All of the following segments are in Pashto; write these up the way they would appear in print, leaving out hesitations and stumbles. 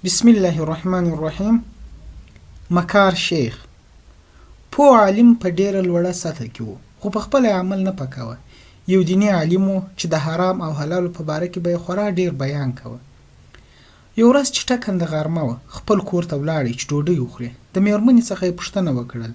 بسم الله الرحمن الرحیم. مکار شیخ پوه عالم په ډیره لوړه سطح کې و، خو په خپل عمل نه پکاوه. یو دیني عالم و چې د حرام او حلالو په باره کې به یې خورا ډیر بیان کوه. یو ورځ چې ټکنده غرمه وه، خپل کور ته ولاړی چې ډوډۍ وخوري. د میرمنې څخه یې پوښتنه وکړل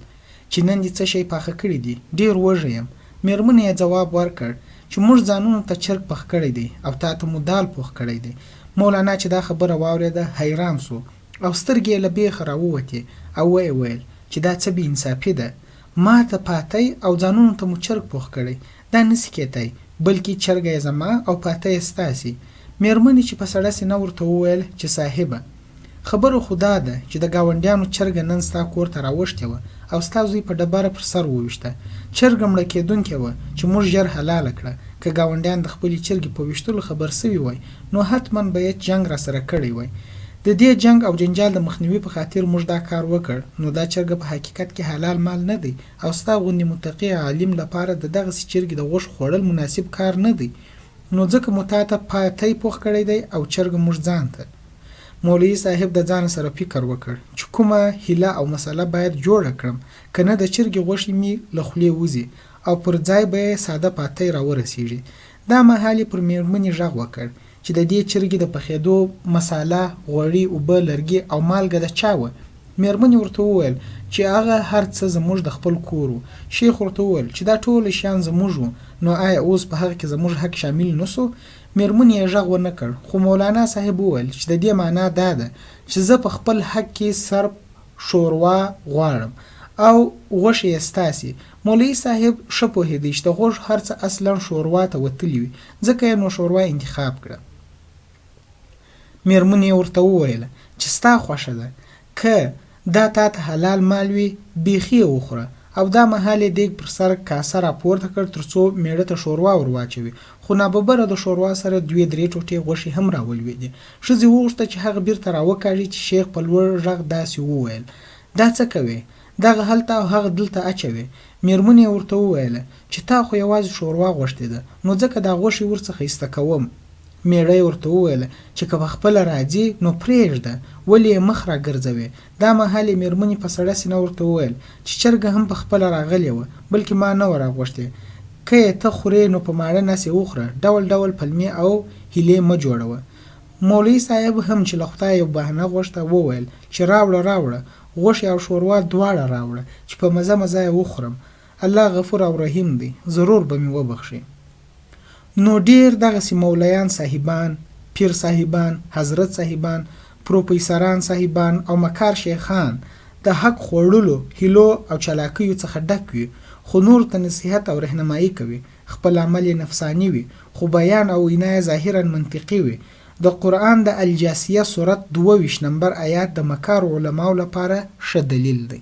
چې نن دې څه شی پاخه کړي دي؟ ډیر وږی یم. میرمنې یې ځواب ورکړ چې موږ ځانونو ته چرګ پخ کړی دی او تا ته مو دال پوخ کړی دی. مولانا چې دا خبره واورېده حیران سو او سترګې یې له بیخه راووتې او ویې ویل چې دا څه بې انصافي ده. ما ته پاتی او ځانونو ته مو چرګ پوخ کړی، دا نسي کېدی، بلکې چرګه یې زما او پاتی یې ستاسې. میرمنې چې په سړه سینه ورته وویل چې صاحبه، خبره خو دا ده چې د ګاونډیانو چرګه نن ستا کور ته راوښتې وه او ستا زوی په ډبره پر سر وویشته. چرګه مړه کېدونکې وه چې موږ ژر حلاله کړه. که ګاونډیان د خپلې چرګې په ویشتلو خبر سوي وای نو حتما به یې جنګ راسره کړی وای. د دې جنګ او جنجال د مخنیوي په خاطر موږ دا کار وکړ. نو دا چرګه په حقیقت کې حلال مال نه دی او ستا غوندې متقي عالم لپاره د دغسې چرګې د غوښو خوړل مناسب کار نه دی. نو ځکه مو تا ته پاتی پوخ کړی دی او چرګه موږ ځان ته. مولوي صاحب د ځان سره فکر وکړ چې کومه هیله او مسله باید جوړه کړم، که نه د چرګې غوښې مې له خولې وځي او پر ځای به یې ساده پاتی راورسېږي. دا مهال یې پر میرمنې غږ وکړ چې د دې چرګې د پخېدو مساله، غوړي، اوبه، لرګي او مالګه د چا وه؟ میرمنې ورته وویل چې هغه هر څه زموږ د خپل کور و. شیخ ورته وویل چې دا ټول شیان زموږ وو، نو آیا اوس په هغه کې زموږ حق شامل نه سو؟ میرمنې یې غږ ونه کړ، خو مولانا صاحب وویل چې د دې معنا دا ده چې زه په خپل حق کې صرف شوروا غواړم او غوښې یې ستاسې. مولوي صاحب ښه پوهېدی چې د غوښو هر څه اصلا شوروا ته وتلي وي، ځکه یې نو شوروا انتخاب کړه. میرمنې یې ورته وویله چې ستا خوښه ده، که دا تا ته حلال مال وي بیخي یې وخوره. او دا مهال یې دیګ پر سر کاسه راپورته کړ تر څو میړه ته شوروا ور واچوي، خو ناببره د شوروا سره 2-3 ټوټې غوښې هم راولوېدې. ښځې وغوښته چې هغه بیرته راوکاږي چې شیخ په لوړ غږ داسې وویل: دا څه کوې؟ دغه هلته او هغه دلته اچوي. میرمنې ورته وویله چې تا خو یوازې شوروا غوښتې ده، نو ځکه دا غوښې ورڅخه ایسته کوم. میړه یې ورته وویله چې که پخپله راځي نو پرېږده، ولې یې مخ راګرځوې؟ دا مهال یې میرمنې په سړه سینه ورته وویل چې چرګه هم پخپله راغلې وه، بلکې ما نه وه راغوښتې. که یې ته خورې نو په ماړه نس یې وخوره، ډول ډول پلمې او هیلې مه جوړوه. مولوي صاحب هم چې له خدایه یو بهانه غوښته وویل چې راوړه غوښې او شوروا دواړه راوړه چې په مزه مزه یې وخورم. الله غفور او رحیم دی، ضرور به مې وبخښي. نو ډیر دغسې مولیان صاحبان، پیر صاحبان، حضرت صاحبان، پروفیسران صاحبان او مکار شیخان د حق خوړلو، هیلو او چلاکیو څخه ډک وي، خو نور ته نصیحت او رهنمایي کوي. خپل عمل یې نفسانی وي، خو بیان او وینا یې ظاهرا منطقي وي. د قرآن د الجاسیه سورت 22 نمبر آیات د مکار علماو لپاره ښه دلیل دی.